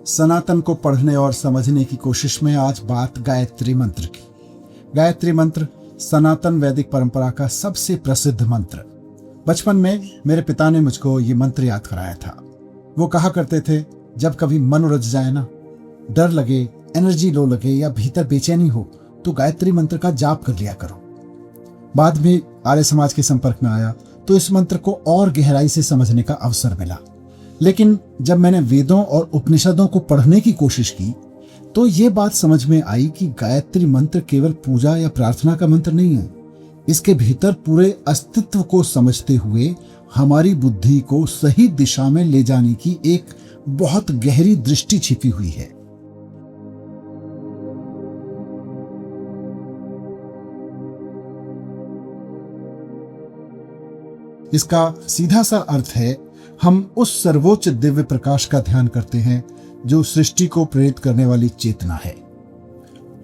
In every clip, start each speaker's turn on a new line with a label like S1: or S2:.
S1: सनातन को पढ़ने और समझने की कोशिश में आज बात गायत्री मंत्र की। गायत्री मंत्र सनातन वैदिक परंपरा का सबसे प्रसिद्ध मंत्र। बचपन में मेरे पिता ने मुझको ये मंत्र याद कराया था। वो कहा करते थे, जब कभी मन उलझ जाए ना, डर लगे, एनर्जी लो लगे या भीतर बेचैनी हो, तो गायत्री मंत्र का जाप कर लिया करो। बाद में आर्य समाज के संपर्क में आया तो इस मंत्र को और गहराई से समझने का अवसर मिला। लेकिन जब मैंने वेदों और उपनिषदों को पढ़ने की कोशिश की तो ये बात समझ में आई कि गायत्री मंत्र केवल पूजा या प्रार्थना का मंत्र नहीं है। इसके भीतर पूरे अस्तित्व को समझते हुए हमारी बुद्धि को सही दिशा में ले जाने की एक बहुत गहरी दृष्टि छिपी हुई है। इसका सीधा सा अर्थ है, हम उस सर्वोच्च दिव्य प्रकाश का ध्यान करते हैं जो सृष्टि को प्रेरित करने वाली चेतना है।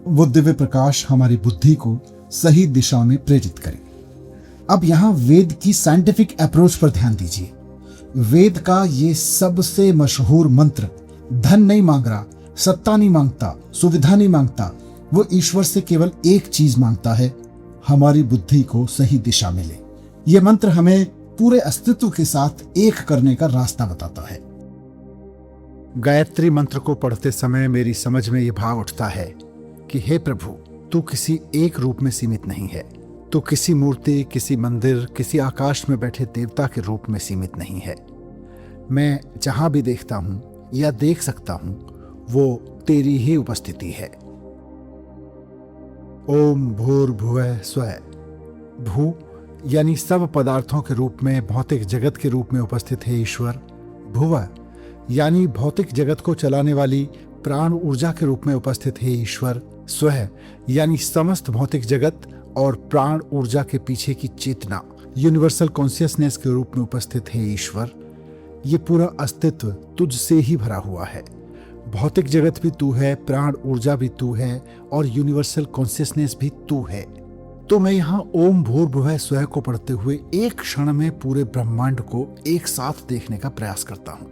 S1: वो दिव्य प्रकाश हमारी बुद्धि को सही दिशा में प्रेरित करे। अब यहां वेद की साइंटिफिक अप्रोच पर ध्यान दीजिए। वेद का ये सबसे मशहूर मंत्र धन नहीं मांग रहा, सत्ता नहीं मांगता, सुविधा नहीं मांगता, वो ईश्वर से केवल एक चीज मांगता है, हमारी बुद्धि को सही दिशा मिले। ये मंत्र हमें पूरे अस्तित्व के साथ एक करने का रास्ता बताता है। गायत्री मंत्र को पढ़ते समय मेरी समझ में यह भाव उठता है कि हे प्रभु, तू किसी एक रूप में सीमित नहीं है। तू किसी मूर्ति, किसी मंदिर, किसी आकाश में बैठे देवता के रूप में सीमित नहीं है। मैं जहां भी देखता हूं या देख सकता हूं, वो तेरी ही उपस्थिति है। ओम भूर्भुवः स्वः। भू यानी सब पदार्थों के रूप में भौतिक जगत के रूप में उपस्थित है ईश्वर। भुवः यानी भौतिक जगत को चलाने वाली प्राण ऊर्जा के रूप में उपस्थित है ईश्वर। स्वः यानी समस्त भौतिक जगत और प्राण ऊर्जा के पीछे की चेतना, यूनिवर्सल कॉन्शियसनेस के रूप में उपस्थित है ईश्वर। ये पूरा अस्तित्व तुझसे ही भरा हुआ है। भौतिक जगत भी तू है, प्राण ऊर्जा भी तू है और यूनिवर्सल कॉन्शियसनेस भी तू है। तो मैं यहाँ ओम भूर्भुवः स्वः को पढ़ते हुए एक क्षण में पूरे ब्रह्मांड को एक साथ देखने का प्रयास करता हूँ।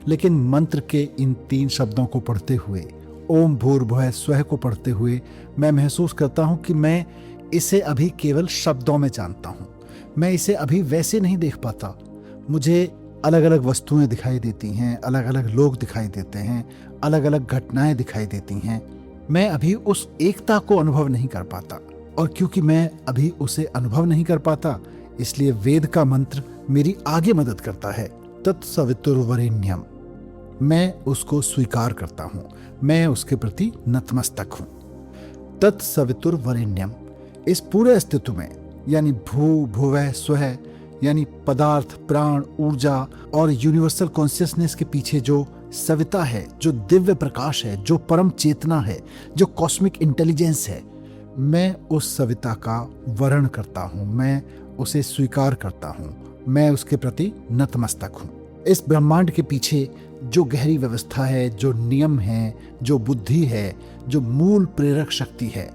S1: लेकिन मंत्र के इन 3 शब्दों को पढ़ते हुए, ओम भूर्भुवः स्वः को पढ़ते हुए, मैं महसूस करता हूँ कि मैं इसे अभी केवल शब्दों में जानता हूँ। मैं इसे अभी वैसे नहीं देख पाता। मुझे अलग अलग वस्तुएं दिखाई देती हैं, अलग अलग लोग दिखाई देते हैं, अलग अलग घटनाएं दिखाई देती हैं। मैं अभी उस एकता को अनुभव नहीं कर पाता, और क्योंकि मैं अभी उसे अनुभव नहीं कर पाता, इसलिए वेद का मंत्र मेरी आगे मदद करता है। तत्सवितुर्वरेण्यम। मैं उसको स्वीकार करता हूँ, मैं उसके प्रति नतमस्तक हूँ। तत्सवितुर्वरेण्यम। इस पूरे अस्तित्व में यानी भू भुवः स्वः यानी पदार्थ, प्राण, ऊर्जा और यूनिवर्सल कॉन्शियसनेस के पीछे जो सविता है, जो दिव्य प्रकाश है, जो परम चेतना है, जो कॉस्मिक इंटेलिजेंस है, मैं उस सविता का वरण करता हूँ, मैं उसे स्वीकार करता हूँ, मैं उसके प्रति नतमस्तक हूँ। इस ब्रह्मांड के पीछे जो गहरी व्यवस्था है, जो नियम है, जो बुद्धि है, जो मूल प्रेरक शक्ति है,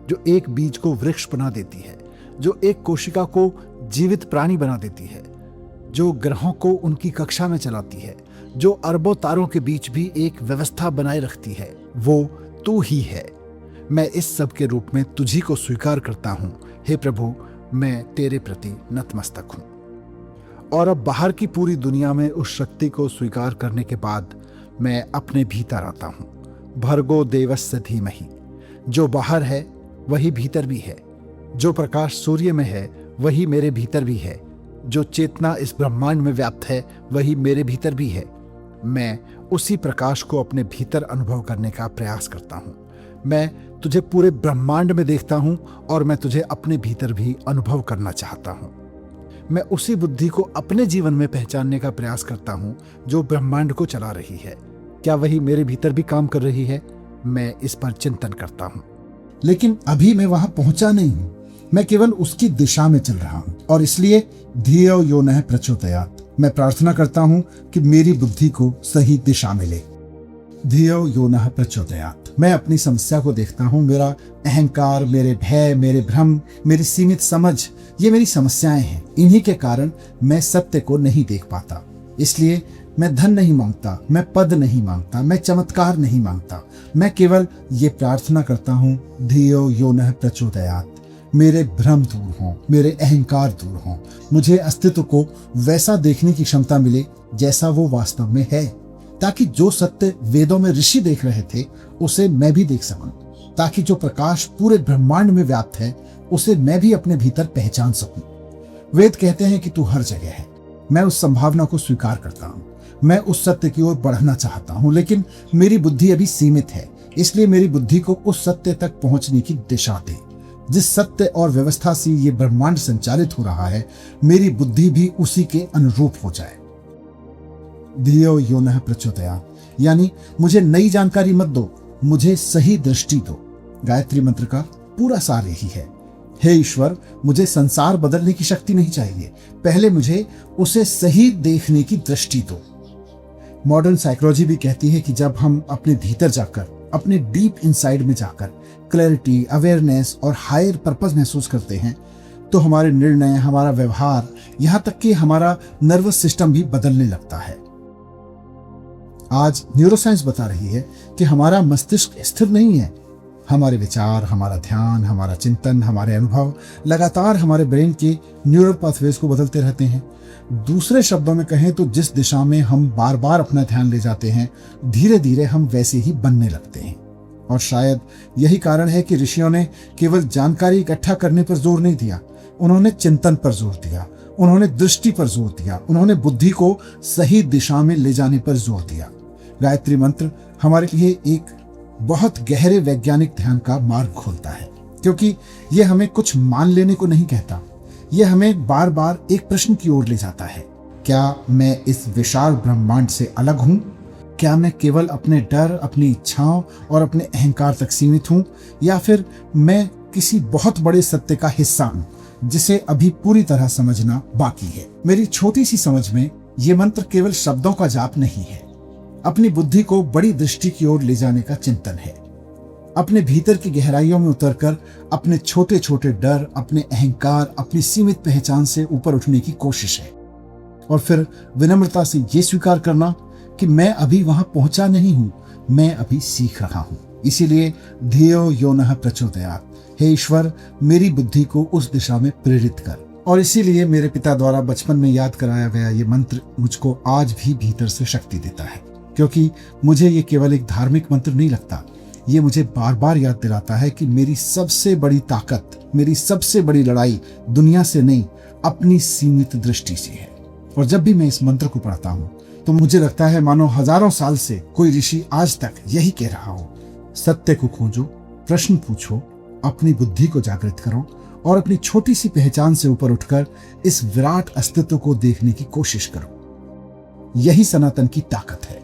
S1: जो एक बीज को वृक्ष बना देती है, जो एक कोशिका को जीवित प्राणी बना देती है, जो ग्रहों को उनकी कक्षा में चलाती है, जो अरबों तारों के बीच भी एक व्यवस्था बनाए रखती है, वो तू ही है। मैं इस सब के रूप में तुझी को स्वीकार करता हूँ। हे प्रभु, मैं तेरे प्रति नतमस्तक हूँ। और अब बाहर की पूरी दुनिया में उस शक्ति को स्वीकार करने के बाद मैं अपने भीतर आता हूँ। भर्गो देवस्य धीमहि। जो बाहर है वही भीतर भी है। जो प्रकाश सूर्य में है वही मेरे भीतर भी है। जो चेतना इस ब्रह्मांड में व्याप्त है वही मेरे भीतर भी है। मैं उसी प्रकाश को अपने भीतर अनुभव करने का प्रयास करता हूँ। मैं तुझे पूरे ब्रह्मांड में देखता हूँ और मैं तुझे अपने भीतर भी अनुभव करना चाहता हूँ। मैं उसी बुद्धि को अपने जीवन में पहचानने का प्रयास करता हूँ जो ब्रह्मांड को चला रही है। क्या वही मेरे भीतर भी काम कर रही है? मैं इस पर चिंतन करता हूँ। लेकिन अभी मैं वहां पहुंचा नहीं हूं। मैं केवल उसकी दिशा में चल रहा हूं और इसलिए धियो यो नः प्रचोदयात्। मैं प्रार्थना करता हूं कि मेरी बुद्धि को सही दिशा मिले। धियो यो नः प्रचोदयात्। मैं अपनी समस्या को देखता हूं। मेरा अहंकार, मेरे भय, मेरे भ्रम, मेरी सीमित समझ, ये मेरी समस्याएं हैं। इन्हीं के कारण मैं सत्य को नहीं देख पाता। इसलिए मैं धन नहीं मांगता, मैं पद नहीं मांगता, मैं चमत्कार नहीं मांगता। मैं केवल ये प्रार्थना करता हूँ, धियो यो नः प्रचोदयात्, मेरे भ्रम दूर हों, मेरे अहंकार दूर हों, मुझे अस्तित्व को वैसा देखने की क्षमता मिले जैसा वो वास्तव में है, ताकि जो सत्य वेदों में ऋषि देख रहे थे उसे मैं भी देख सकूं, ताकि जो प्रकाश पूरे ब्रह्मांड में व्याप्त है उसे मैं भी अपने भीतर पहचान सकूं। वेद कहते हैं कि तू हर जगह है। मैं उस संभावना को स्वीकार करता हूं। मैं उस सत्य की ओर बढ़ना चाहता हूं, लेकिन मेरी बुद्धि अभी सीमित है। इसलिए मेरी बुद्धि को उस सत्य तक पहुंचने की दिशा दे। जिस सत्य और व्यवस्था से ये ब्रह्मांड संचालित हो रहा है, मेरी बुद्धि भी उसी के अनुरूप हो जाए। धियो यो नः प्रचोदयात्, यानी मुझे नई जानकारी मत दो, मुझे सही दृष्टि दो। गायत्री मंत्र का पूरा सार यही है। हे ईश्वर, मुझे संसार बदलने की शक्ति नहीं चाहिए, पहले मुझे उसे सही देखने की दृष्टि दो। मॉडर्न साइकोलॉजी भी कहती है कि जब हम अपने भीतर जाकर, अपने डीप इनसाइड में जाकर क्लैरिटी, अवेयरनेस और हायर पर्पस महसूस करते हैं, तो हमारे निर्णय, हमारा व्यवहार, यहां तक कि हमारा नर्वस सिस्टम भी बदलने लगता है। आज न्यूरोसाइंस बता रही है कि हमारा मस्तिष्क स्थिर नहीं है। हमारे विचार, हमारा ध्यान, हमारा चिंतन, हमारे अनुभव लगातार हमारे ब्रेन के न्यूरल पाथवेज को बदलते रहते हैं। दूसरे शब्दों में कहें तो जिस दिशा में हम बार बार अपना ध्यान ले जाते हैं, धीरे धीरे हम वैसे ही बनने लगते हैं। और शायद यही कारण है कि ऋषियों ने केवल जानकारी इकट्ठा करने पर जोर नहीं दिया, उन्होंने चिंतन पर जोर दिया, उन्होंने दृष्टि पर जोर दिया, उन्होंने बुद्धि को सही दिशा में ले जाने पर जोर दिया। गायत्री मंत्र हमारे लिए एक बहुत गहरे वैज्ञानिक ध्यान का मार्ग खोलता है, क्योंकि यह हमें कुछ मान लेने को नहीं कहता। यह हमें बार बार एक प्रश्न की ओर ले जाता है, क्या मैं इस विशाल ब्रह्मांड से अलग हूं? क्या मैं केवल अपने डर, अपनी इच्छाओं और अपने अहंकार तक सीमित हूं, या फिर मैं किसी बहुत बड़े सत्य का हिस्सा हूं जिसे अभी पूरी तरह समझना बाकी है? मेरी छोटी सी समझ में ये मंत्र केवल शब्दों का जाप नहीं है, अपनी बुद्धि को बड़ी दृष्टि की ओर ले जाने का चिंतन है। अपने भीतर की गहराइयों में उतरकर अपने छोटे छोटे डर, अपने अहंकार, अपनी सीमित पहचान से ऊपर उठने की कोशिश है। और फिर विनम्रता से ये स्वीकार करना कि मैं अभी वहां पहुंचा नहीं हूं, मैं अभी सीख रहा हूं। इसीलिए धियो यो नः प्रचोदयात्, हे ईश्वर, मेरी बुद्धि को उस दिशा में प्रेरित कर। और इसीलिए मेरे पिता द्वारा बचपन में याद कराया गया ये मंत्र मुझको आज भी भीतर से शक्ति देता है, क्योंकि मुझे ये केवल एक धार्मिक मंत्र नहीं लगता। ये मुझे बार बार याद दिलाता है कि मेरी सबसे बड़ी ताकत, मेरी सबसे बड़ी लड़ाई दुनिया से नहीं, अपनी सीमित दृष्टि से है। और जब भी मैं इस मंत्र को पढ़ता हूँ तो मुझे लगता है मानो हजारों साल से कोई ऋषि आज तक यही कह रहा हो, सत्य को खोजो, प्रश्न पूछो, अपनी बुद्धि को जागृत करो और अपनी छोटी सी पहचान से ऊपर उठकर इस विराट अस्तित्व को देखने की कोशिश करो। यही सनातन की ताकत है।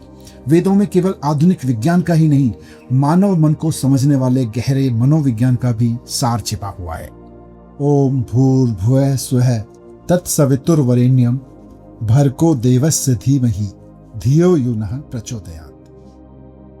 S1: वेदों में केवल आधुनिक विज्ञान का ही नहीं, मानव मन को समझने वाले गहरे मनोविज्ञान का भी सार छिपा हुआ है। ओम भूर्भुवः स्वः तत्सवितुर्वरेण्यं भर्गो देवस्य धीमहि धियो यो नः प्रचोदयात्।